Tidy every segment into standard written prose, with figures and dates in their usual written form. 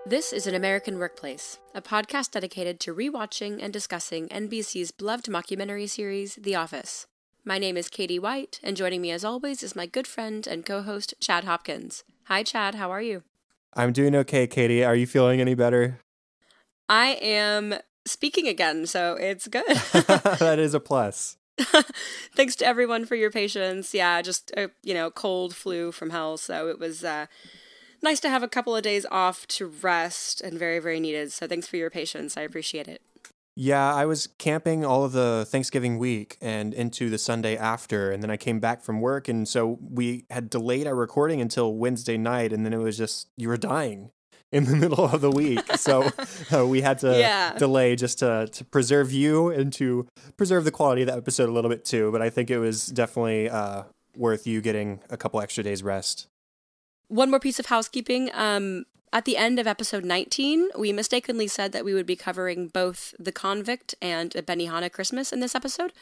This is An American Workplace, a podcast dedicated to rewatching and discussing NBC's beloved mockumentary series, The Office. My name is Katie White, and joining me as always is my good friend and co-host, Chad Hopkins. Hi, Chad. How are you? I'm doing okay, Katie. Are you feeling any better? I am speaking again, so it's good. That is a plus. Thanks to everyone for your patience. Yeah, just a cold flu from hell, so it was nice to have a couple of days off to rest and very, very needed. So thanks for your patience. I appreciate it. Yeah, I was camping all of the Thanksgiving week and into the Sunday after, and then I came back from work, and so we had delayed our recording until Wednesday night, and then it was just, you were dying in the middle of the week. So we had to delay just to preserve you and to preserve the quality of the episode a little bit too, but I think it was definitely worth you getting a couple extra days rest. One more piece of housekeeping. At the end of episode 19, we mistakenly said that we would be covering both The Convict and A Benihana Christmas in this episode.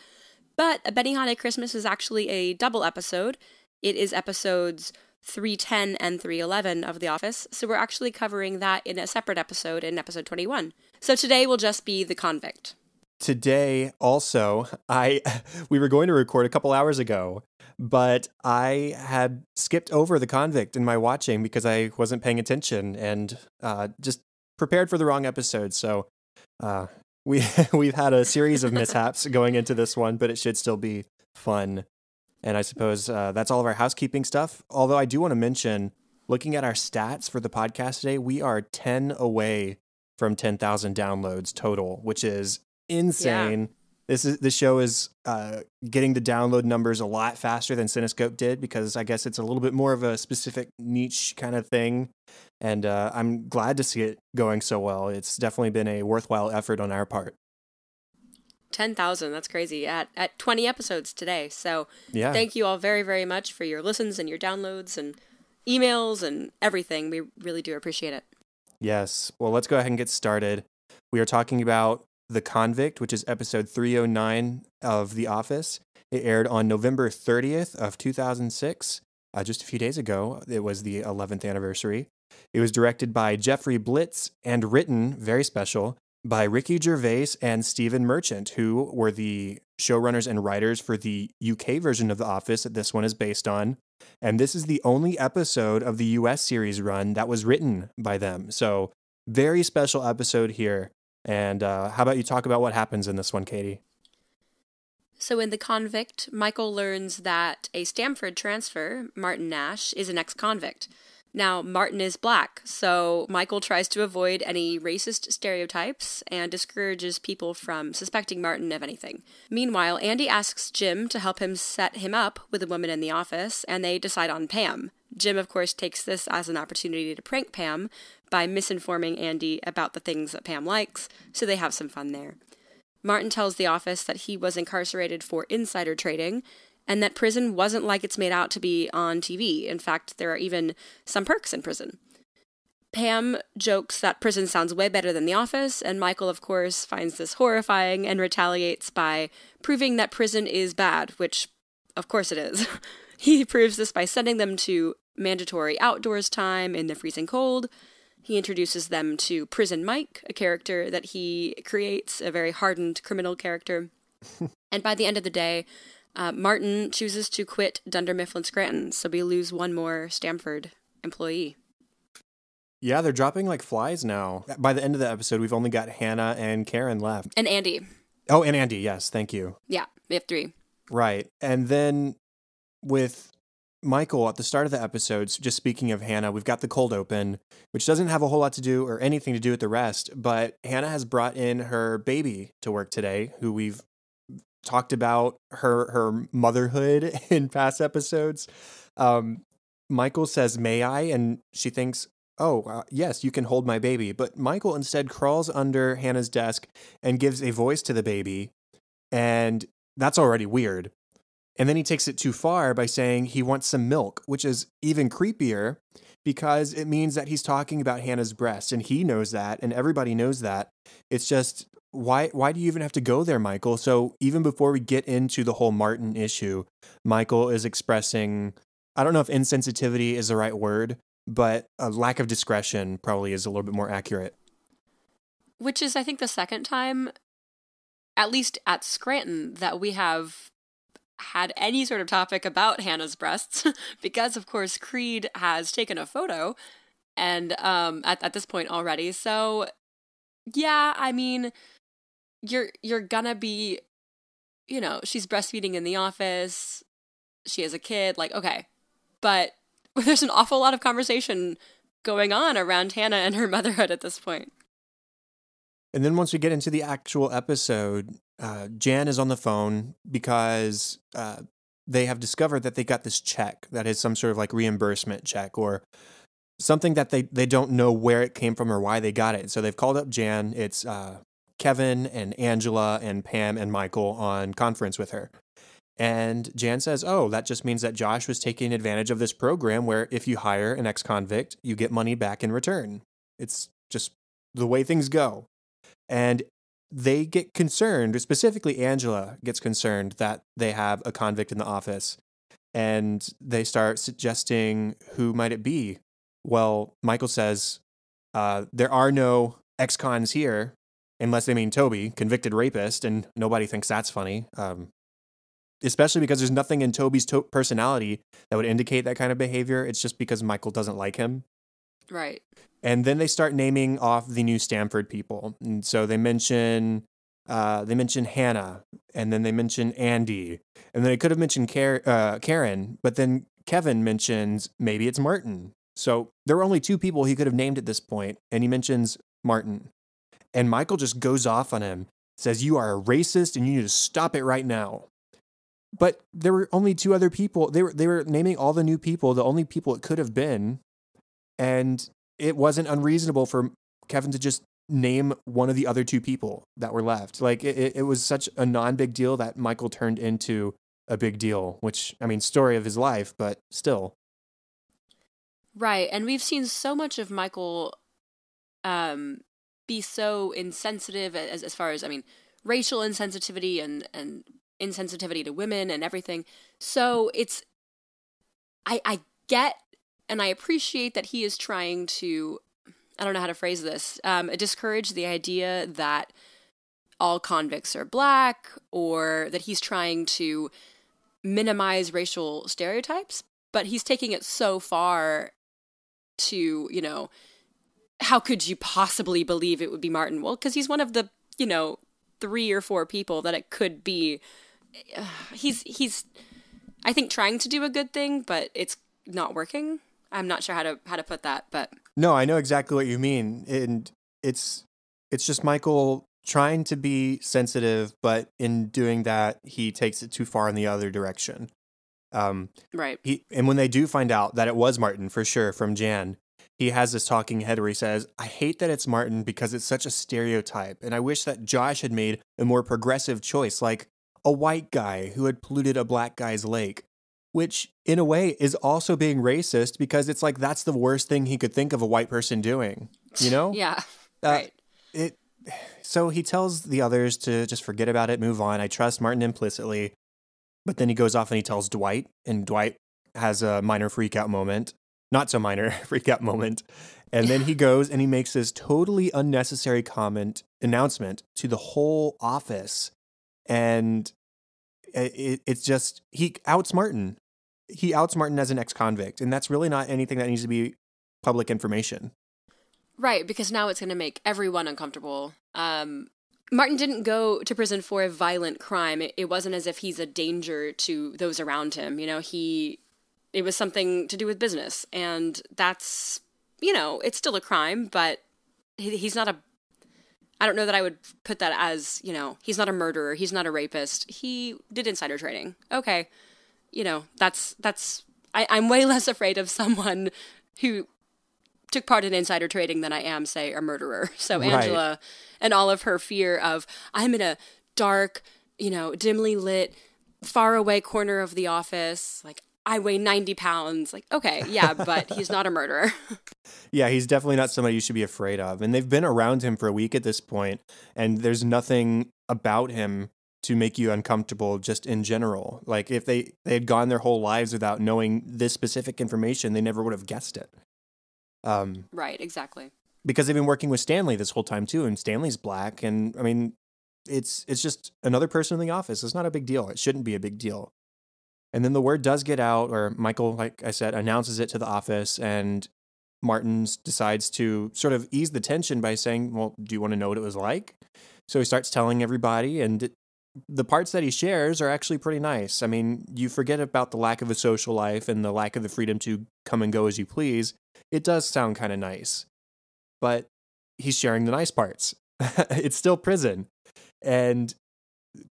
But A Benihana Christmas is actually a double episode. It is episodes 310 and 311 of The Office, so we're actually covering that in a separate episode in episode 21. So today will just be The Convict. Today, also, we were going to record a couple hours ago, but I had skipped over The Convict in my watching because I wasn't paying attention and just prepared for the wrong episode. So we've had a series of mishaps going into this one, but it should still be fun. And I suppose that's all of our housekeeping stuff. Although I do want to mention, looking at our stats for the podcast today, we are 10 away from 10,000 downloads total, which is insane. Yeah. This show is getting the download numbers a lot faster than Cinescope did because I guess it's a little bit more of a specific niche kind of thing. And I'm glad to see it going so well. It's definitely been a worthwhile effort on our part. 10,000, that's crazy, at 20 episodes today. So yeah. Thank you all very, very much for your listens and your downloads and emails and everything. We really do appreciate it. Yes. Well, let's go ahead and get started. We are talking about The Convict, which is episode 309 of The Office. It aired on November 30th of 2006, just a few days ago. It was the 11th anniversary. It was directed by Jeffrey Blitz and written, very special, by Ricky Gervais and Stephen Merchant, who were the showrunners and writers for the UK version of The Office that this one is based on. And this is the only episode of the US series run that was written by them. So very special episode here. And how about you talk about what happens in this one, Katie? So in The Convict, Michael learns that a Stanford transfer, Martin Nash, is an ex-convict. Now, Martin is black, so Michael tries to avoid any racist stereotypes and discourages people from suspecting Martin of anything. Meanwhile, Andy asks Jim to help him set him up with a woman in the office, and they decide on Pam. Jim, of course, takes this as an opportunity to prank Pam by misinforming Andy about the things that Pam likes, so they have some fun there. Martin tells the office that he was incarcerated for insider trading, and that prison wasn't like it's made out to be on TV. In fact, there are even some perks in prison. Pam jokes that prison sounds way better than the office, and Michael, of course, finds this horrifying and retaliates by proving that prison is bad, which, of course it is. He proves this by sending them to mandatory outdoors time in the freezing cold. He introduces them to Prison Mike, a character that he creates, a very hardened criminal character. And by the end of the day, Martin chooses to quit Dunder Mifflin Scranton, so we lose one more Stanford employee. Yeah, they're dropping like flies now. By the end of the episode, we've only got Hannah and Karen left. And Andy. Oh, and Andy, yes, thank you. Yeah, we have 3. Right, and then with Michael at the start of the episodes, just speaking of Hannah, we've got the cold open, which doesn't have a whole lot to do or anything to do with the rest, but Hannah has brought in her baby to work today, who we've talked about her motherhood in past episodes. Michael says, "May I?" And she thinks, "Oh, yes, you can hold my baby." But Michael instead crawls under Hannah's desk and gives a voice to the baby. And that's already weird. And then he takes it too far by saying he wants some milk, which is even creepier because it means that he's talking about Hannah's breast, and he knows that, and everybody knows that. It's just, why do you even have to go there, Michael? So even before we get into the whole Martin issue, Michael is expressing, I don't know if insensitivity is the right word, but a lack of discretion probably is a little bit more accurate. Which is, I think, the second time, at least at Scranton, that we have had any sort of topic about Hannah's breasts, because, of course, Creed has taken a photo and at this point already. So, yeah, I mean, you're gonna be, she's breastfeeding in the office. She has a kid. Like, okay. But there's an awful lot of conversation going on around Hannah and her motherhood at this point. And then once we get into the actual episode, Jan is on the phone because they have discovered that they got this check that is some sort of like reimbursement check or something that they don't know where it came from or why they got it. So they've called up Jan. It's Kevin and Angela and Pam and Michael on conference with her. And Jan says, oh, that just means that Josh was taking advantage of this program where if you hire an ex-convict, you get money back in return. It's just the way things go. And they get concerned, specifically Angela gets concerned that they have a convict in the office. And they start suggesting, who might it be? Well, Michael says, there are no ex-cons here, unless they mean Toby, convicted rapist, and nobody thinks that's funny. Especially because there's nothing in Toby's personality that would indicate that kind of behavior. It's just because Michael doesn't like him. Right. And then they start naming off the new Stamford people. And so they mention Hannah, and then they mention Andy, and then they could have mentioned Karen, but then Kevin mentions maybe it's Martin. So there were only two people he could have named at this point, and he mentions Martin. And Michael just goes off on him, says, you are a racist and you need to stop it right now. But there were only two other people. They were naming all the new people, the only people it could have been. And it wasn't unreasonable for Kevin to just name one of the other two people that were left. Like, it was such a non-big deal that Michael turned into a big deal, which, I mean, story of his life, but still. Right. And we've seen so much of Michael be so insensitive as far as, I mean, racial insensitivity and insensitivity to women and everything. So it's, I get and I appreciate that he is trying to, I don't know how to phrase this, discourage the idea that all convicts are black, or that he's trying to minimize racial stereotypes, but he's taking it so far to, how could you possibly believe it would be Martin? Well, because he's one of the, 3 or 4 people that it could be. He's, I think, trying to do a good thing, but it's not working. I'm not sure how to put that, but no, I know exactly what you mean, and it's just Michael trying to be sensitive, but in doing that, he takes it too far in the other direction. Right. And when they do find out that it was Martin for sure from Jan, he has this talking head where he says, "I hate that it's Martin because it's such a stereotype, and I wish that Josh had made a more progressive choice, like a white guy who had polluted a black guy's lake." Which, in a way, is also being racist because it's like that's the worst thing he could think of a white person doing, Yeah, right. So he tells the others to just forget about it, move on. I trust Martin implicitly. But then he goes off and he tells Dwight, and Dwight has a minor freak-out moment. Not so minor freak-out moment. And then he goes and he makes this totally unnecessary announcement to the whole office. And it's just, he outs Martin. He outs Martin as an ex-convict, and that's really not anything that needs to be public information. Right, because now it's going to make everyone uncomfortable. Martin didn't go to prison for a violent crime. It wasn't as if he's a danger to those around him. It was something to do with business, and that's, it's still a crime, but he's not I don't know that I would put that as, he's not a murderer. He's not a rapist. He did insider trading. Okay. I'm way less afraid of someone who took part in insider trading than I am, say, a murderer. So Angela and all of her fear of, I'm in a dark, dimly lit, far away corner of the office. Like, I weigh 90 pounds. Like, okay, yeah, but he's not a murderer. Yeah, he's definitely not somebody you should be afraid of. And they've been around him for a week at this point, and there's nothing about him to make you uncomfortable just in general. Like, if they had gone their whole lives without knowing this specific information, they never would have guessed it. Right, exactly. Because they've been working with Stanley this whole time too, and Stanley's black, and I mean, it's just another person in the office. It's not a big deal. It shouldn't be a big deal. And then the word does get out, or Michael, like I said, announces it to the office, and Martins decides to sort of ease the tension by saying, well, do you want to know what it was like? So he starts telling everybody, and the parts that he shares are actually pretty nice. I mean, you forget about the lack of a social life and the lack of the freedom to come and go as you please. It does sound kind of nice, but he's sharing the nice parts. It's still prison. And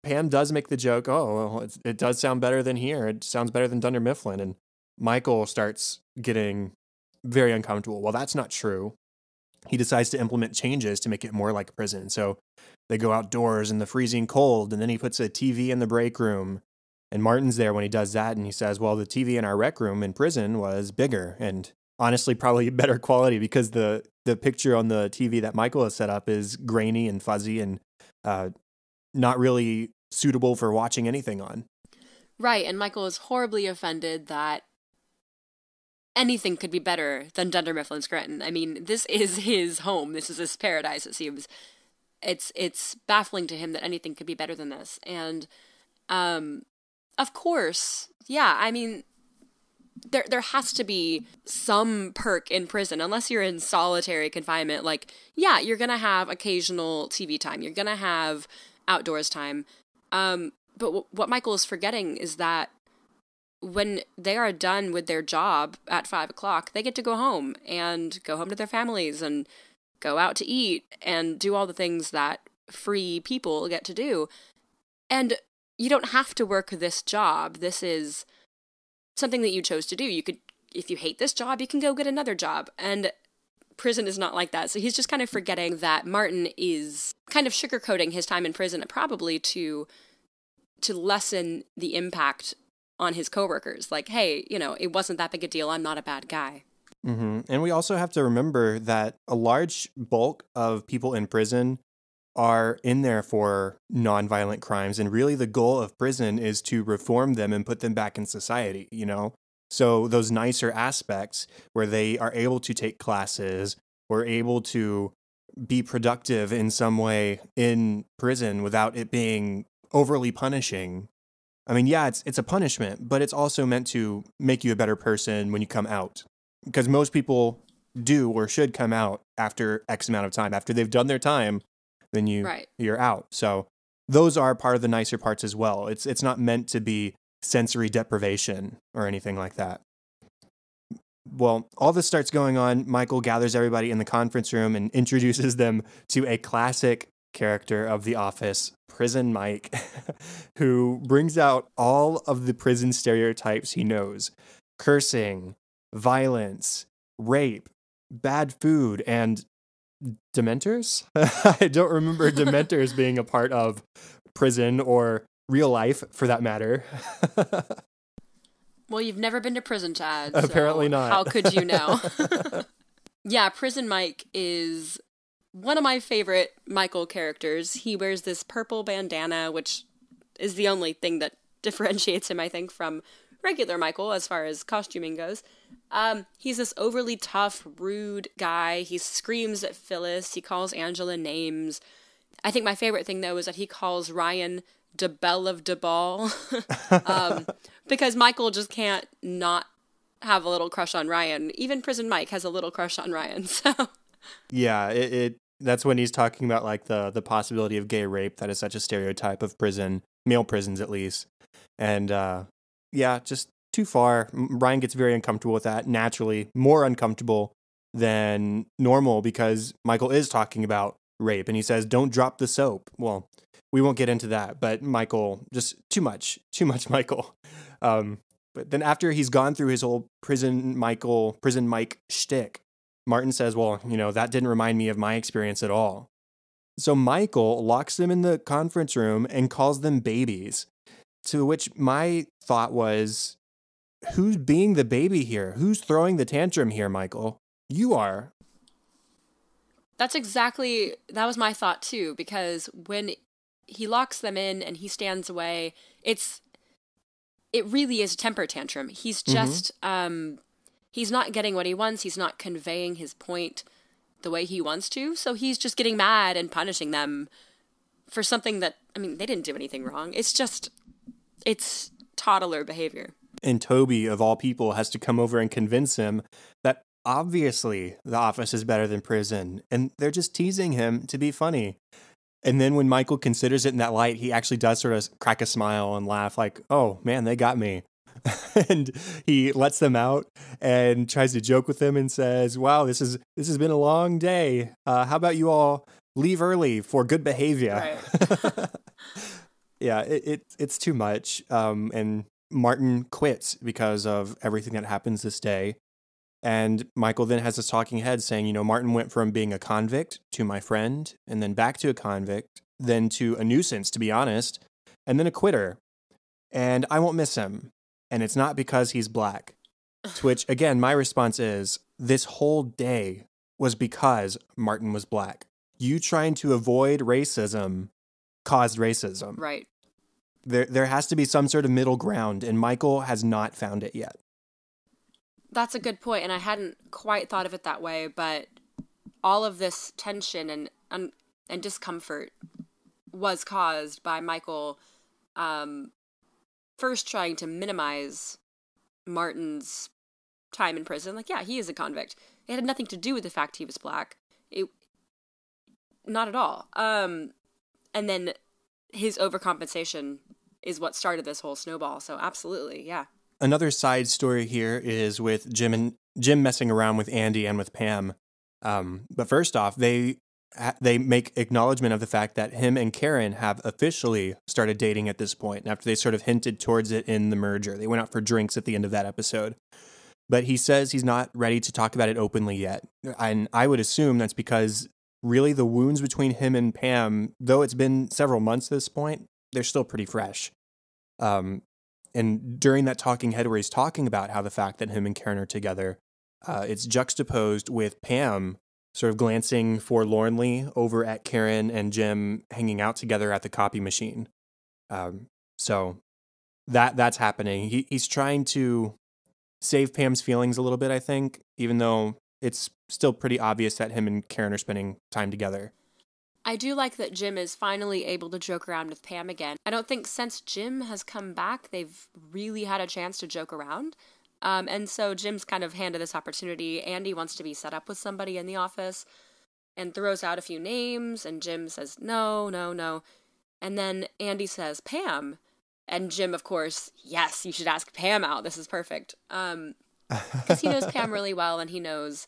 Pam does make the joke, oh, well, it does sound better than here. It sounds better than Dunder Mifflin. And Michael starts getting very uncomfortable. Well, that's not true. He decides to implement changes to make it more like prison. So they go outdoors in the freezing cold, and then he puts a TV in the break room. And Martin's there when he does that, and he says, well, the TV in our rec room in prison was bigger and honestly probably better quality, because the picture on the TV that Michael has set up is grainy and fuzzy and not really suitable for watching anything on. Right, and Michael is horribly offended that anything could be better than Dunder Mifflin Scranton. I mean, this is his home. This is his paradise, it seems. It's baffling to him that anything could be better than this. And, of course, yeah, I mean, there has to be some perk in prison, unless you're in solitary confinement. Like, yeah, you're going to have occasional TV time. You're going to have outdoors time. But what Michael is forgetting is that when they are done with their job at 5 o'clock, they get to go home to their families and go out to eat and do all the things that free people get to do. And you don't have to work this job. This is something that you chose to do. You could, if you hate this job, you can go get another job. And prison is not like that. So he's just kind of forgetting that Martin is kind of sugarcoating his time in prison, probably to lessen the impact on his coworkers. Like, hey, it wasn't that big a deal. I'm not a bad guy. Mm-hmm. And we also have to remember that a large bulk of people in prison are in there for nonviolent crimes. And really the goal of prison is to reform them and put them back in society, So those nicer aspects where they are able to take classes or able to be productive in some way in prison without it being overly punishing. I mean, yeah, it's a punishment, but it's also meant to make you a better person when you come out. Because most people do or should come out after X amount of time. After they've done their time, then you're out. So those are part of the nicer parts as well. It's not meant to be sensory deprivation or anything like that. Well, all this starts going on. Michael gathers everybody in the conference room and introduces them to a classic character of The Office, Prison Mike, who brings out all of the prison stereotypes he knows: cursing, violence, rape, bad food, and Dementors? I don't remember Dementors being a part of prison or real life, for that matter. Well, you've never been to prison, Chad. Apparently so not. How could you know? Yeah, Prison Mike is one of my favorite Michael characters. He wears this purple bandana, which is the only thing that differentiates him, I think, from regular Michael as far as costuming goes. He's this overly tough, rude guy. He screams at Phyllis. He calls Angela names. I think my favorite thing, though, is that he calls Ryan de Belle of de Ball. Because Michael just can't not have a little crush on Ryan. Even Prison Mike has a little crush on Ryan. So yeah, that's when he's talking about like the possibility of gay rape. That is such a stereotype of prison, male prisons at least. And yeah, just too far. Ryan gets very uncomfortable with that, naturally more uncomfortable than normal, because Michael is talking about rape and he says, don't drop the soap. Well, we won't get into that, but Michael, just too much Michael. But then after he's gone through his whole prison Mike shtick, Martin says, well, that didn't remind me of my experience at all. So Michael locks them in the conference room and calls them babies, to which my thought was, who's being the baby here? Who's throwing the tantrum here, Michael? You are. that was my thought too, because when he locks them in and he stands away, it really is a temper tantrum. He's just, he's not getting what he wants. He's not conveying his point the way he wants to. So he's just getting mad and punishing them for something that, I mean, they didn't do anything wrong. It's toddler behavior. And Toby, of all people, has to come over and convince him that obviously the office is better than prison. And they're just teasing him to be funny. And then when Michael considers it in that light, he actually does sort of crack a smile and laugh like, oh, man, they got me. And he lets them out and tries to joke with them and says, wow, this has been a long day. How about you all leave early for good behavior? Right. Yeah, it's too much. And Martin quits because of everything that happens this day. And Michael then has this talking head saying, Martin went from being a convict to my friend, and then back to a convict, then to a nuisance, to be honest, and then a quitter. And I won't miss him. And it's not because he's black. To which, again, my response is, this whole day was because Martin was black. You trying to avoid racism caused racism. Right. There has to be some sort of middle ground, and Michael has not found it yet. That's a good point, and I hadn't quite thought of it that way, but all of this tension and discomfort was caused by Michael first trying to minimize Martin's time in prison. Like, yeah, he is a convict. It had nothing to do with the fact he was black. Not at all. And then his overcompensation is what started this whole snowball. So absolutely, yeah. Another side story here is with Jim messing around with Andy and with Pam. But first off, they make acknowledgement of the fact that him and Karen have officially started dating at this point, after they sort of hinted towards it in the merger. They went out for drinks at the end of that episode. But he says he's not ready to talk about it openly yet. And I would assume that's because really the wounds between him and Pam, though it's been several months at this point, they're still pretty fresh. And during that talking head where he's talking about how the fact that him and Karen are together, it's juxtaposed with Pam sort of glancing forlornly over at Karen and Jim hanging out together at the copy machine. So that's happening. He's trying to save Pam's feelings a little bit, I think, even though it's still pretty obvious that him and Karen are spending time together. I do like that Jim is finally able to joke around with Pam again. I don't think since Jim has come back, they've really had a chance to joke around. And so Jim's kind of handed this opportunity. Andy wants to be set up with somebody in the office and throws out a few names. And Jim says, no. And then Andy says, Pam. And Jim, of course, yes, you should ask Pam out. This is perfect. Because he knows Pam really well and he knows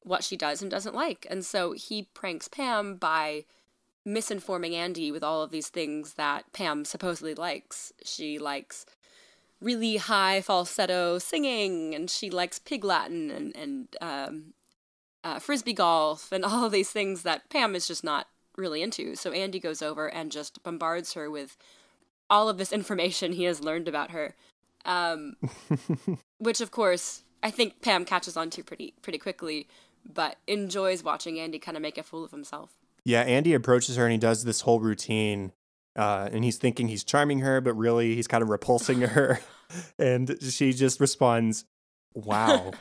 what she does and doesn't like. And so he pranks Pam by misinforming Andy with all of these things that Pam supposedly likes. She likes really high falsetto singing, and she likes pig Latin and frisbee golf and all of these things that Pam is just not really into. So Andy goes over and just bombards her with all of this information he has learned about her, which of course I think Pam catches on to pretty quickly, but enjoys watching Andy kind of make a fool of himself. Yeah, Andy approaches her and he does this whole routine, and he's thinking he's charming her, but really he's kind of repulsing her. And she just responds, wow.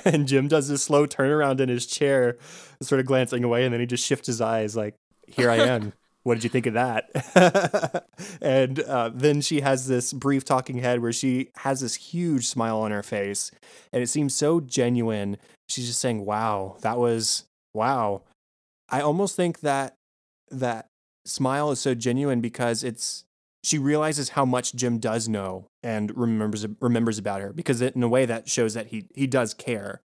And Jim does this slow turnaround in his chair, sort of glancing away, and then he just shifts his eyes like, here I am. What did you think of that? And then she has this brief talking head where she has this huge smile on her face, and it seems so genuine. She's just saying, wow, that was, wow. I almost think that smile is so genuine because she realizes how much Jim does know and remembers about her, because in a way that shows that he does care.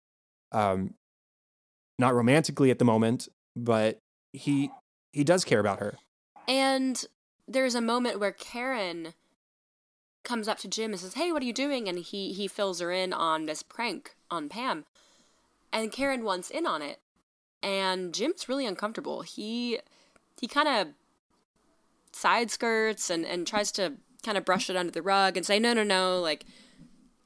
Not romantically at the moment, but he does care about her. And there's a moment where Karen comes up to Jim and says, hey, what are you doing? And he fills her in on this prank on Pam. And Karen wants in on it. And Jim's really uncomfortable. He kind of side skirts and tries to kind of brush it under the rug and say, no, like,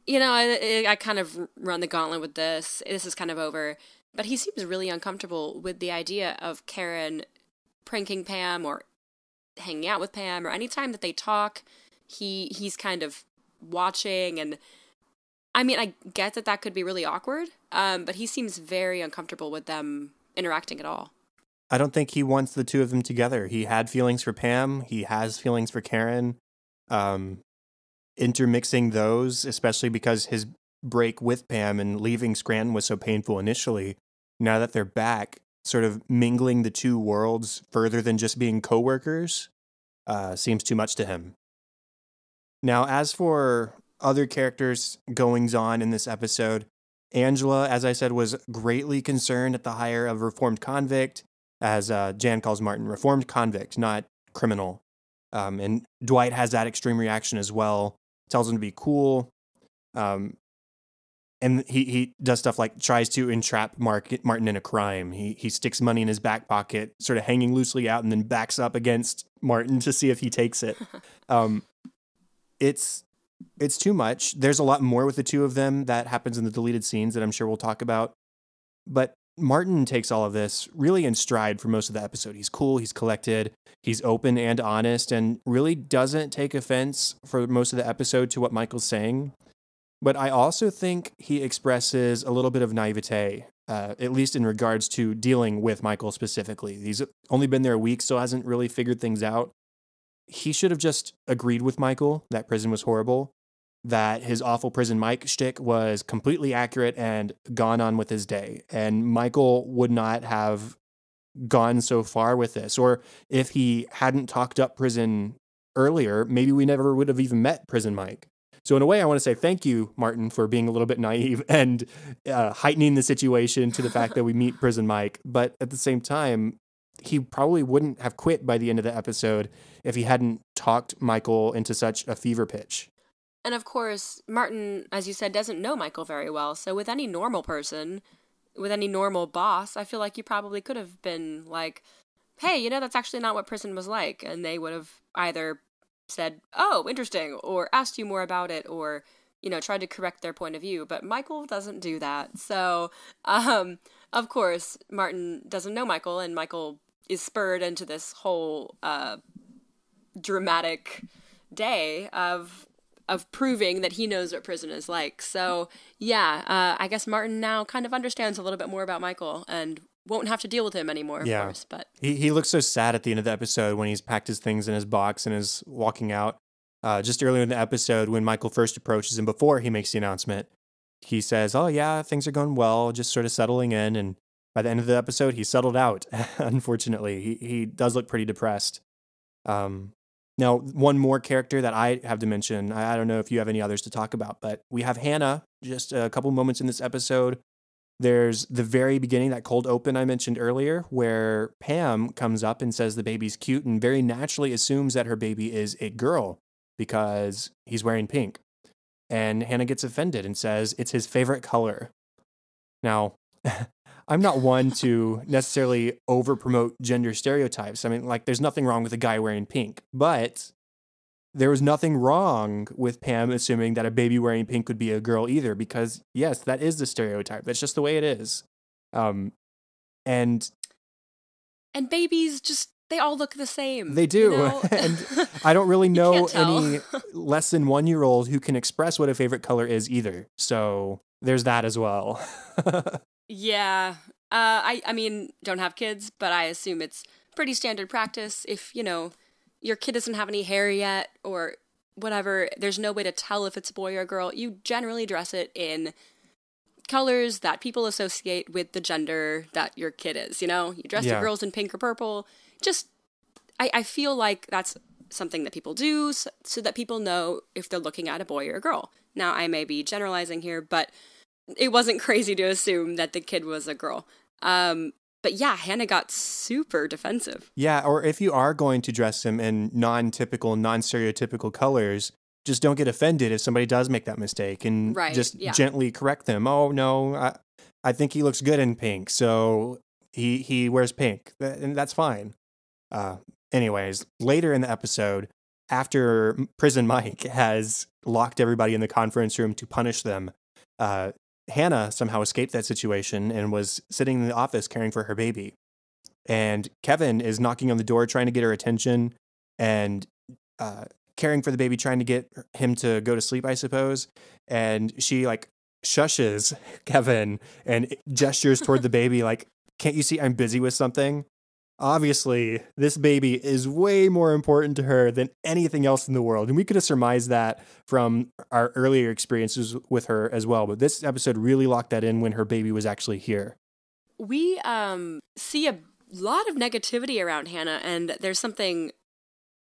I kind of run the gauntlet with this. This is kind of over. But he seems really uncomfortable with the idea of Karen pranking Pam or hanging out with Pam, or anytime that they talk, he's kind of watching, and I mean, I get that could be really awkward, but he seems very uncomfortable with them interacting at all. I don't think he wants the two of them together. He had feelings for Pam. He has feelings for Karen. Um, Intermixing those, especially because his break with Pam and leaving Scranton was so painful initially. Now that they're back, sort of mingling the two worlds further than just being coworkers, seems too much to him. Now, as for other characters' goings on in this episode, Angela, as I said, was greatly concerned at the hire of reformed convict, as Jan calls Martin, reformed convict, not criminal. And Dwight has that extreme reaction as well, tells him to be cool. And he does stuff like tries to entrap Martin in a crime. He sticks money in his back pocket, sort of hanging loosely out, and then backs up against Martin to see if he takes it. It's too much. There's a lot more with the two of them that happens in the deleted scenes that I'm sure we'll talk about. But Martin takes all of this really in stride for most of the episode. He's cool, he's collected, he's open and honest, and really doesn't take offense for most of the episode to what Michael's saying. But I also think he expresses a little bit of naivete, at least in regards to dealing with Michael specifically. He's only been there a week, still hasn't really figured things out. He should have just agreed with Michael that prison was horrible, that his awful prison Mike shtick was completely accurate and gone on with his day. And Michael would not have gone so far with this. Or if he hadn't talked up prison earlier, maybe we never would have even met prison Mike. So in a way, I want to say thank you, Martin, for being a little bit naive and heightening the situation to the fact that we meet prison Mike. But at the same time, he probably wouldn't have quit by the end of the episode if he hadn't talked Michael into such a fever pitch. And of course, Martin, as you said, doesn't know Michael very well. So with any normal person, with any normal boss, I feel like you probably could have been like, hey, that's actually not what prison was like. And they would have either said, oh, interesting, or asked you more about it, or, tried to correct their point of view. But Michael doesn't do that. So, of course, Martin doesn't know Michael, and Michael is spurred into this whole dramatic day of proving that he knows what prison is like. So, yeah, I guess Martin now kind of understands a little bit more about Michael and won't have to deal with him anymore, of course. But he looks so sad at the end of the episode when he's packed his things in his box and is walking out. Just earlier in the episode, when Michael first approaches him before he makes the announcement, he says, oh, yeah, things are going well, just sort of settling in. And by the end of the episode, he settled out, unfortunately. He does look pretty depressed. Now, one more character that I have to mention, I don't know if you have any others to talk about, but we have Hannah, just a couple moments in this episode. There's the very beginning, that cold open I mentioned earlier, where Pam comes up and says the baby's cute and very naturally assumes that her baby is a girl because he's wearing pink. And Hannah gets offended and says it's his favorite color. Now, I'm not one to necessarily over-promote gender stereotypes. I mean, there's nothing wrong with a guy wearing pink, but there was nothing wrong with Pam assuming that a baby wearing pink would be a girl either, because yes, that is the stereotype. That's just the way it is. And babies they all look the same. They do. And I don't really know any less than 1-year-old who can express what a favorite color is either. So there's that as well. Yeah. I mean, don't have kids, but I assume it's pretty standard practice. If, your kid doesn't have any hair yet or whatever, there's no way to tell if it's a boy or a girl. You generally dress it in colors that people associate with the gender that your kid is, You dress the girls in pink or purple. I feel like that's something that people do so that people know if they're looking at a boy or a girl. Now, I may be generalizing here, but it wasn't crazy to assume that the kid was a girl. But yeah, Hannah got super defensive. Yeah, or if you are going to dress him in non-typical, non-stereotypical colors, just don't get offended if somebody does make that mistake and gently correct them. Oh, no, I think he looks good in pink, so he wears pink, and that's fine. Anyways, later in the episode, after Prison Mike has locked everybody in the conference room to punish them, Hannah somehow escaped that situation and was sitting in the office caring for her baby. And Kevin is knocking on the door trying to get her attention. And caring for the baby, trying to get him to go to sleep, I suppose. And she like shushes Kevin and gestures toward the baby like, can't you see I'm busy with something? Obviously, this baby is way more important to her than anything else in the world. And we could have surmised that from our earlier experiences with her as well. But this episode really locked that in when her baby was actually here. We see a lot of negativity around Hannah, and there's something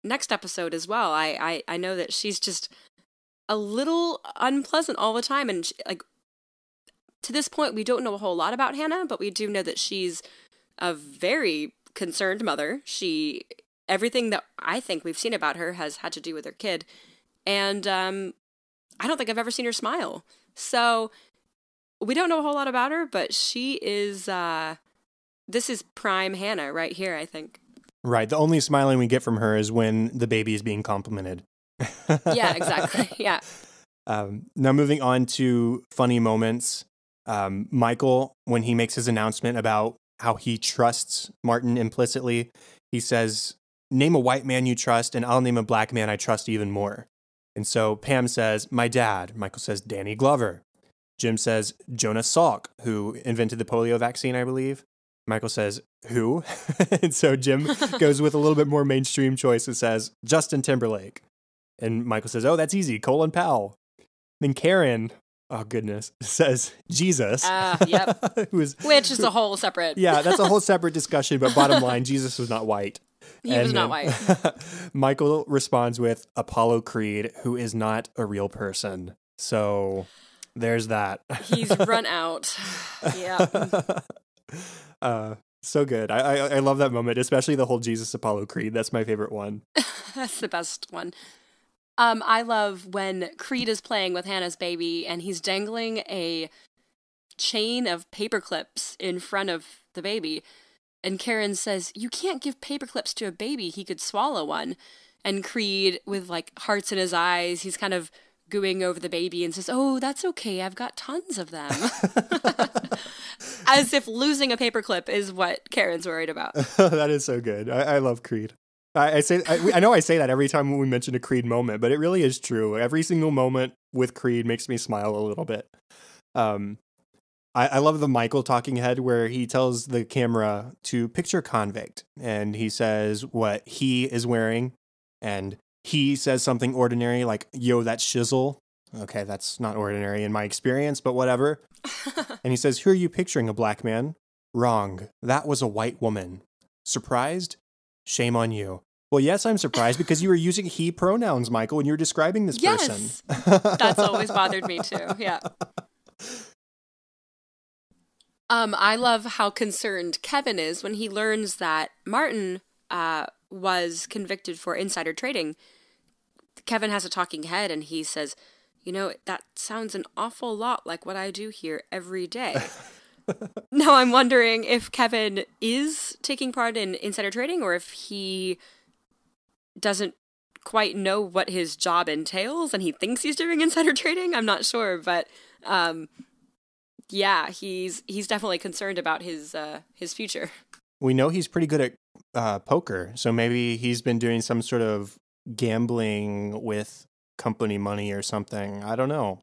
next episode as well. I know that she's just a little unpleasant all the time. And like to this point, we don't know a whole lot about Hannah, but we do know that she's a very concerned mother. Everything that I think we've seen about her has had to do with her kid. And I don't think I've ever seen her smile. So we don't know a whole lot about her, but she is, this is prime Hannah right here, I think. Right. The only smiling we get from her is when the baby is being complimented. Yeah, exactly. Yeah. Now moving on to funny moments. Michael, when he makes his announcement about how he trusts Martin implicitly, he says, name a white man you trust and I'll name a black man I trust even more. And so Pam says, my dad. Michael says, Danny Glover. Jim says, Jonas Salk, who invented the polio vaccine, I believe. Michael says, who? And so Jim goes with a little bit more mainstream choice and says, Justin Timberlake. And Michael says, oh, that's easy, Colin Powell. Then Karen, oh goodness, says Jesus. Yep. Which is a whole separate. Yeah, that's a whole separate discussion, but bottom line, Jesus was not white. He was not white. Michael responds with Apollo Creed, who is not a real person. So there's that. He's run out. Yeah. So good. I love that moment, especially the whole Jesus Apollo Creed. That's my favorite one. That's the best one. I love when Creed is playing with Hannah's baby and he's dangling a chain of paper clips in front of the baby. And Karen says, you can't give paper clips to a baby. He could swallow one. And Creed, with like hearts in his eyes, he's kind of gooing over the baby and says, oh, that's okay. I've got tons of them. As if losing a paperclip is what Karen's worried about. That is so good. I love Creed. I know I say that every time we mention a Creed moment, but it really is true. Every single moment with Creed makes me smile a little bit. I love the Michael talking head where he tells the camera to picture Convict, and he says what he is wearing, and he says something ordinary like, yo, that's shizzle. Okay, that's not ordinary in my experience, but whatever. And he says, who are you picturing, a black man? Wrong. That was a white woman. Surprised? Shame on you. Well, yes, I'm surprised because you were using he pronouns, Michael, when you were describing this person. That's always bothered me too. Yeah. I love how concerned Kevin is when he learns that Martin was convicted for insider trading. Kevin has a talking head and he says, you know, that sounds an awful lot like what I do here every day. Now I'm wondering if Kevin is taking part in insider trading or if he doesn't quite know what his job entails and he thinks he's doing insider trading. I'm not sure, but yeah, he's definitely concerned about his future. We know he's pretty good at poker, so maybe he's been doing some sort of gambling with company money or something. I don't know.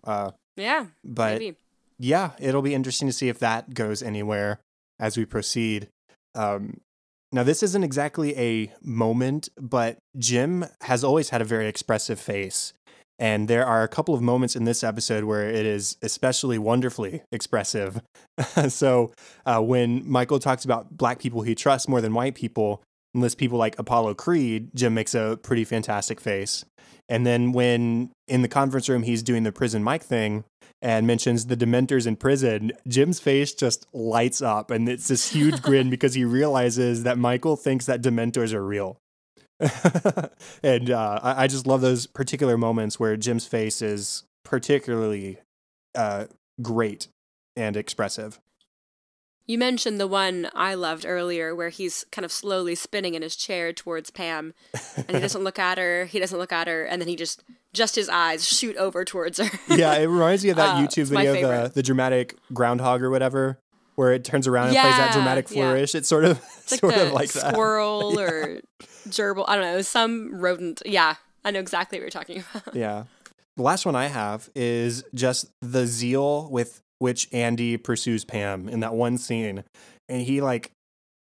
Yeah, but maybe. Yeah, it'll be interesting to see if that goes anywhere as we proceed. Now, this isn't exactly a moment, but Jim has always had a very expressive face. And there are a couple of moments in this episode where it is especially wonderfully expressive. So when Michael talks about black people he trusts more than white people, and lists people like Apollo Creed, Jim makes a pretty fantastic face. And then when in the conference room he's doing the prison mic thing and mentions the Dementors in prison, Jim's face just lights up. And it's this huge grin because he realizes that Michael thinks that Dementors are real. And I just love those particular moments where Jim's face is particularly great and expressive. You mentioned the one I loved earlier where he's kind of slowly spinning in his chair towards Pam and he doesn't look at her, and then he just his eyes shoot over towards her. Yeah, it reminds me of that YouTube video, the dramatic groundhog or whatever, where it turns around and plays that dramatic flourish. Yeah. It's sort of like that. Squirrel or gerbil, I don't know, some rodent. Yeah, I know exactly what you're talking about. Yeah. The last one I have is just the zeal with which Andy pursues Pam in that one scene. And he like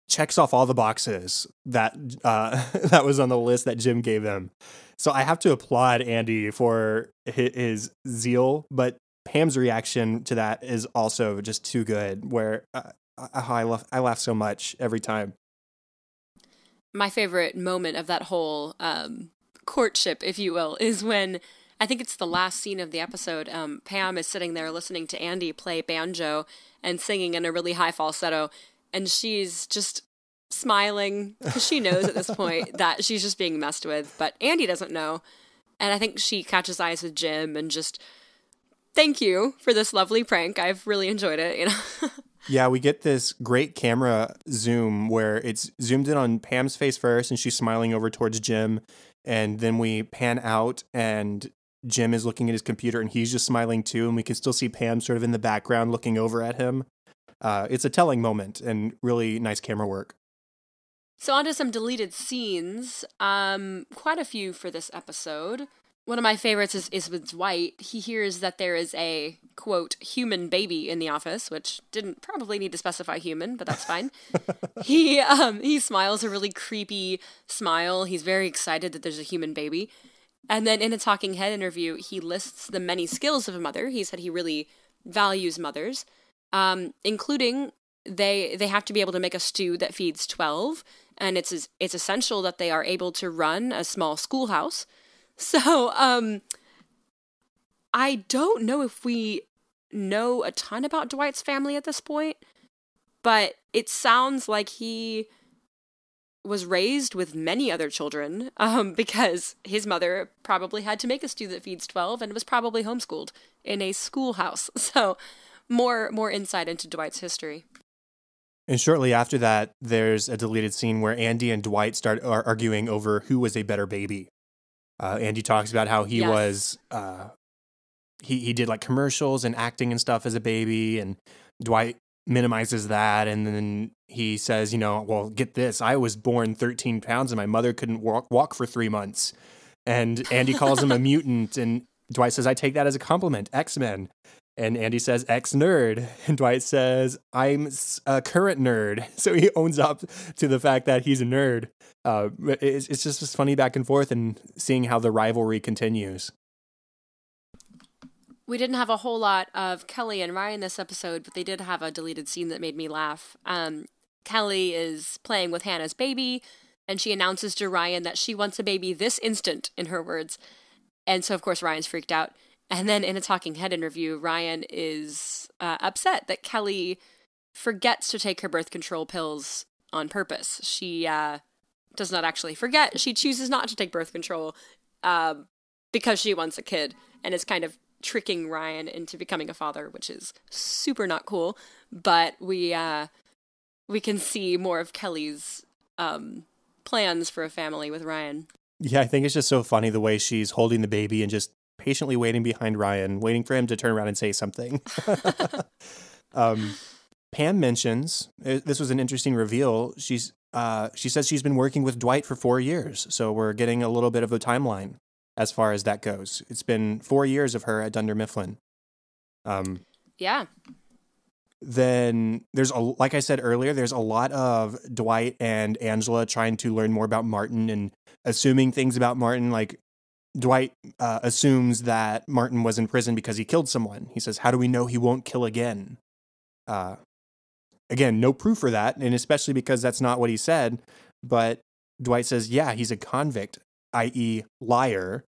checks off all the boxes that that was on the list that Jim gave him. So I have to applaud Andy for his zeal, but Pam's reaction to that is also just too good. Where I laugh so much every time. My favorite moment of that whole courtship, if you will, is when I think it's the last scene of the episode. Pam is sitting there listening to Andy play banjo and singing in a really high falsetto, and she's just smiling because she knows at this point that she's just being messed with, but Andy doesn't know. And I think she catches eyes with Jim and just, thank you for this lovely prank. I've really enjoyed it, you know. Yeah, we get this great camera zoom where it's zoomed in on Pam's face first and she's smiling over towards Jim. And then we pan out and Jim is looking at his computer and he's just smiling too. And we can still see Pam sort of in the background looking over at him. It's a telling moment and really nice camera work. So on to some deleted scenes. Quite a few for this episode. One of my favorites is with Dwight. He hears that there is a, quote, human baby in the office, which didn't probably need to specify human, but that's fine. He smiles a really creepy smile. He's very excited that there's a human baby. And then in a talking head interview, he lists the many skills of a mother. He said he really values mothers, including they have to be able to make a stew that feeds 12, and it's essential that they are able to run a small schoolhouse. So, I don't know if we know a ton about Dwight's family at this point, but it sounds like he was raised with many other children, because his mother probably had to make a stew that feeds 12 and was probably homeschooled in a schoolhouse. So, more insight into Dwight's history. And shortly after that, there's a deleted scene where Andy and Dwight start arguing over who was a better baby. Andy talks about how he was, he did like commercials and acting and stuff as a baby, and Dwight minimizes that. And then he says, you know, well, get this, I was born 13 pounds and my mother couldn't walk for 3 months. And Andy calls him a mutant, and Dwight says, I take that as a compliment, X-Men. And Andy says, ex-nerd. And Dwight says, I'm a current nerd. So he owns up to the fact that he's a nerd. It's just this funny back and forth and seeing how the rivalry continues. We didn't have a whole lot of Kelly and Ryan this episode, but they did have a deleted scene that made me laugh. Kelly is playing with Hannah's baby, and she announces to Ryan that she wants a baby this instant, in her words. And so, of course, Ryan's freaked out. And then in a talking head interview, Ryan is upset that Kelly forgets to take her birth control pills on purpose. She does not actually forget. She chooses not to take birth control because she wants a kid, and is kind of tricking Ryan into becoming a father, which is super not cool. But we can see more of Kelly's plans for a family with Ryan. Yeah, I think it's just so funny the way she's holding the baby and just patiently waiting behind Ryan, waiting for him to turn around and say something. Pam mentions, this was an interesting reveal, she says she's been working with Dwight for 4 years, so we're getting a little bit of a timeline as far as that goes. It's been 4 years of her at Dunder Mifflin. Yeah. Then like I said earlier, there's a lot of Dwight and Angela trying to learn more about Martin and assuming things about Martin, like Dwight assumes that Martin was in prison because he killed someone. He says, how do we know he won't kill again? Again, no proof for that, and especially because that's not what he said. But Dwight says, yeah, he's a convict, i.e. liar.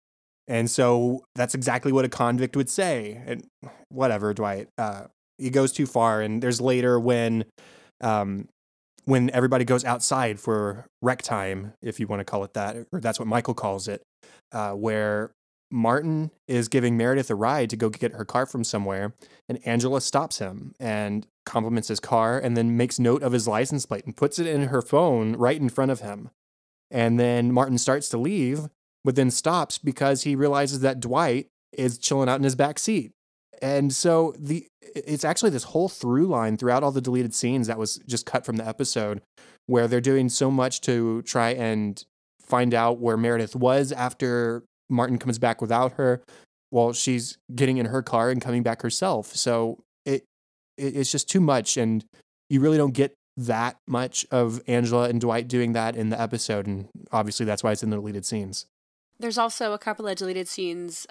And so that's exactly what a convict would say. And whatever, Dwight. He goes too far. And there's later when everybody goes outside for rec time, if you want to call it that, or that's what Michael calls it, where Martin is giving Meredith a ride to go get her car from somewhere, and Angela stops him and compliments his car and then makes note of his license plate and puts it in her phone right in front of him. And then Martin starts to leave, but then stops because he realizes that Dwight is chilling out in his back seat. And so it's actually this whole through line throughout all the deleted scenes that was just cut from the episode, where they're doing so much to try and find out where Meredith was after Martin comes back without her. Well, she's getting in her car and coming back herself. So it's just too much, and you really don't get that much of Angela and Dwight doing that in the episode, and obviously that's why it's in the deleted scenes. There's also a couple of deleted scenes,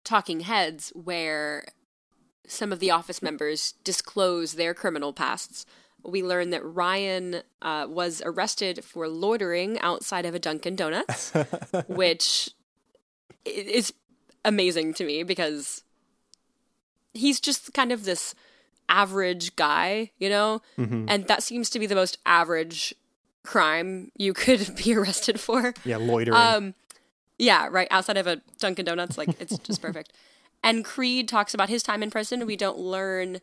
talking heads, where some of the office members disclose their criminal pasts. We learn that Ryan was arrested for loitering outside of a Dunkin' Donuts, which is amazing to me because he's just kind of this average guy, you know? Mm-hmm. And that seems to be the most average crime you could be arrested for. Yeah, loitering. Yeah, right, outside of a Dunkin' Donuts, like, it's just perfect. And Creed talks about his time in prison. We don't learn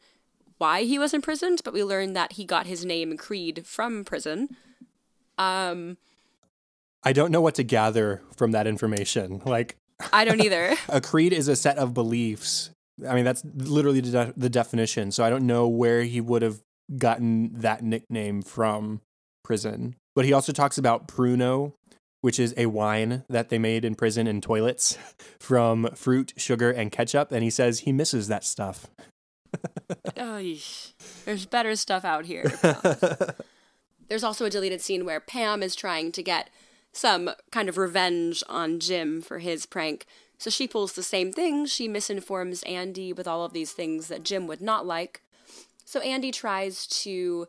why he was imprisoned, but we learn that he got his name Creed from prison. I don't know what to gather from that information. Like, I don't either. A creed is a set of beliefs. I mean, that's literally the definition. So I don't know where he would have gotten that nickname from prison. But he also talks about Pruno, which is a wine that they made in prison in toilets from fruit, sugar, and ketchup. And he says he misses that stuff. There's better stuff out here. There's also a deleted scene where Pam is trying to get some kind of revenge on Jim for his prank. So she pulls the same thing. She misinforms Andy with all of these things that Jim would not like. So Andy tries to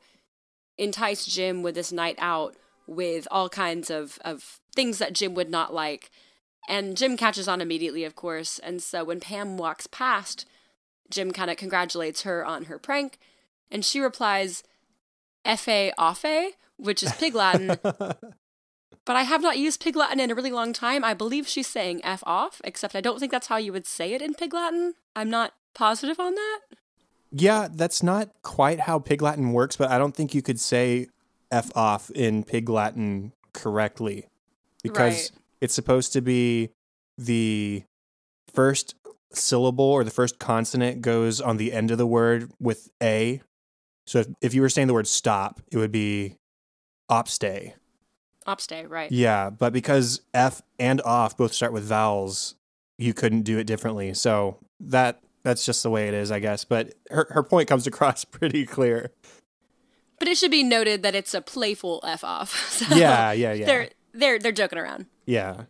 entice Jim with this night out with all kinds of things that Jim would not like. And Jim catches on immediately, of course. And so when Pam walks past, Jim kind of congratulates her on her prank. And she replies, "F-A offe," which is Pig Latin. But I have not used Pig Latin in a really long time. I believe she's saying F off, except I don't think that's how you would say it in Pig Latin. I'm not positive on that. Yeah, that's not quite how Pig Latin works, but I don't think you could say F off in Pig Latin correctly. Because It's supposed to be the first syllable or the first consonant goes on the end of the word with A. So if you were saying the word stop, it would be opstay. Opstay, right. Yeah, but because F and off both start with vowels, you couldn't do it differently. So that's just the way it is, I guess. But her point comes across pretty clear. But it should be noted that it's a playful F off. So yeah. They're joking around. Yeah.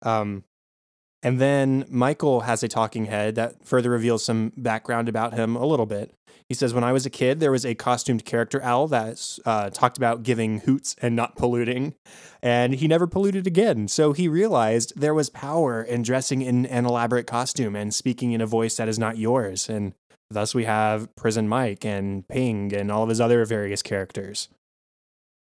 And then Michael has a talking head that further reveals some background about him a little bit. He says, when I was a kid, there was a costumed character owl that talked about giving hoots and not polluting, and he never polluted again. So he realized there was power in dressing in an elaborate costume and speaking in a voice that is not yours. And thus we have Prison Mike and Ping and all of his other various characters.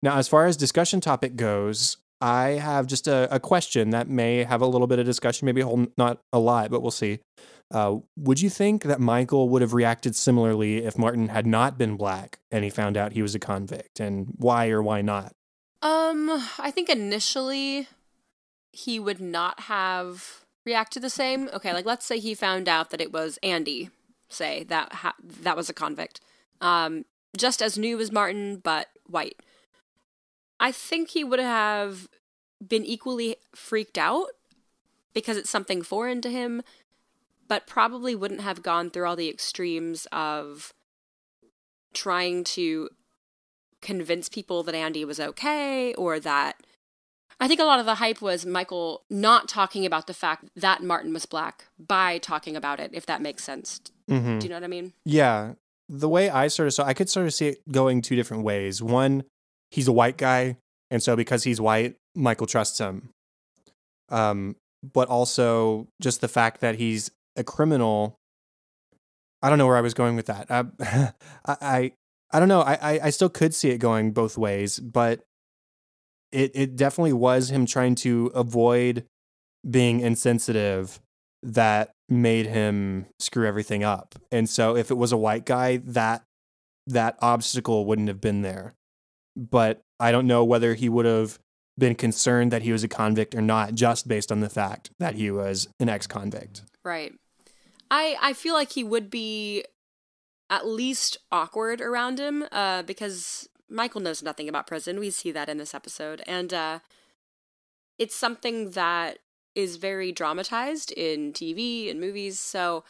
Now, as far as discussion topic goes, I have just a question that may have a little bit of discussion, maybe not a lot, but we'll see. Would you think that Michael would have reacted similarly if Martin had not been black and he found out he was a convict? And why or why not? I think initially he would not have reacted the same. Okay, like let's say he found out that it was Andy, say, that was a convict. Just as new as Martin, but white. I think he would have been equally freaked out because it's something foreign to him, but probably wouldn't have gone through all the extremes of trying to convince people that Andy was okay, or that... I think a lot of the hype was Michael not talking about the fact that Martin was black by talking about it, if that makes sense. Mm-hmm. Do you know what I mean? Yeah. The way I could sort of see it going two different ways. One, he's a white guy, and so because he's white, Michael trusts him. But also just the fact that he's a criminal. I don't know where I was going with that. I don't know. I still could see it going both ways, but it definitely was him trying to avoid being insensitive that made him screw everything up. And so if it was a white guy, that obstacle wouldn't have been there. But I don't know whether he would have been concerned that he was a convict or not, just based on the fact that he was an ex-convict. Right. I feel like he would be at least awkward around him, because Michael knows nothing about prison. We see that in this episode. And it's something that is very dramatized in TV and movies, so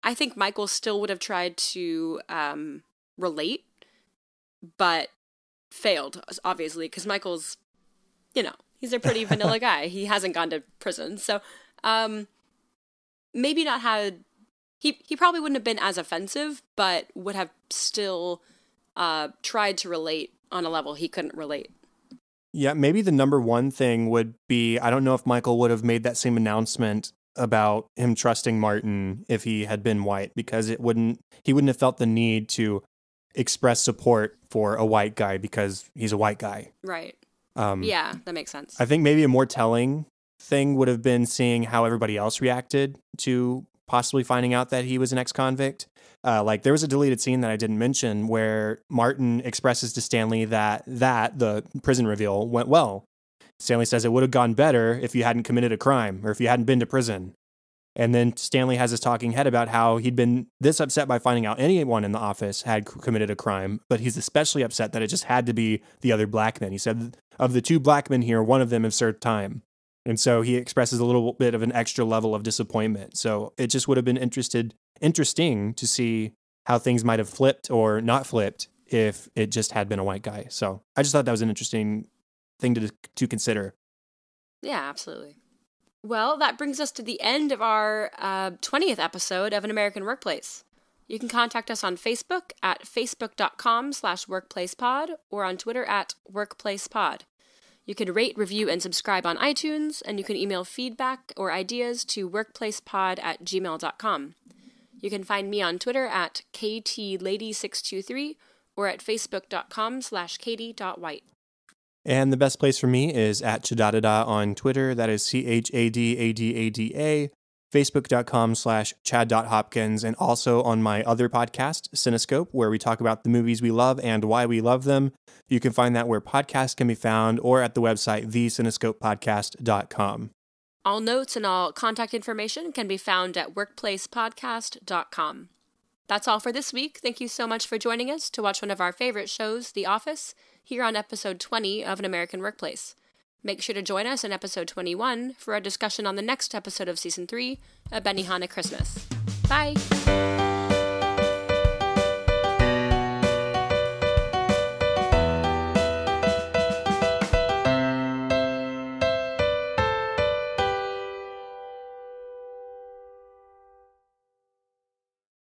I think Michael still would have tried to relate, but failed, obviously, because Michael's, he's a pretty vanilla guy. He hasn't gone to prison, so maybe not had... He probably wouldn't have been as offensive, but would have still tried to relate on a level he couldn't relate. Yeah, maybe the number one thing would be, I don't know if Michael would have made that same announcement about him trusting Martin if he had been white, because he wouldn't have felt the need to express support for a white guy because he's a white guy. Right. Yeah, that makes sense. I think maybe a more telling thing would have been seeing how everybody else reacted to possibly finding out that he was an ex-convict. Like there was a deleted scene that I didn't mention where Martin expresses to Stanley that the prison reveal went well. Stanley says it would have gone better if you hadn't committed a crime or if you hadn't been to prison. And then Stanley has his talking head about how he'd been this upset by finding out anyone in the office had committed a crime, but he's especially upset that it just had to be the other black men. He said, of the two black men here, one of them has served time. And so he expresses a little bit of an extra level of disappointment. So it just would have been interesting to see how things might have flipped or not flipped if it just had been a white guy. So I just thought that was an interesting thing to consider. Yeah, absolutely. Well, that brings us to the end of our 20th episode of An American Workplace. You can contact us on Facebook at facebook.com/workplacepod or on Twitter at workplacepod. You can rate, review, and subscribe on iTunes, and you can email feedback or ideas to workplacepod@gmail.com. You can find me on Twitter at KTLady623 or at facebook.com/katie.white. And the best place for me is at Chadadada on Twitter. That is CHADADADA. Facebook.com/Chad.Hopkins. And also on my other podcast, Cinescope, where we talk about the movies we love and why we love them. You can find that where podcasts can be found or at the website, thecinescopepodcast.com. All notes and all contact information can be found at workplacepodcast.com. That's all for this week. Thank you so much for joining us to watch one of our favorite shows, The Office, here on episode 20 of An American Workplace. Make sure to join us in episode 21 for a discussion on the next episode of season 3, A Benihana Christmas. Bye!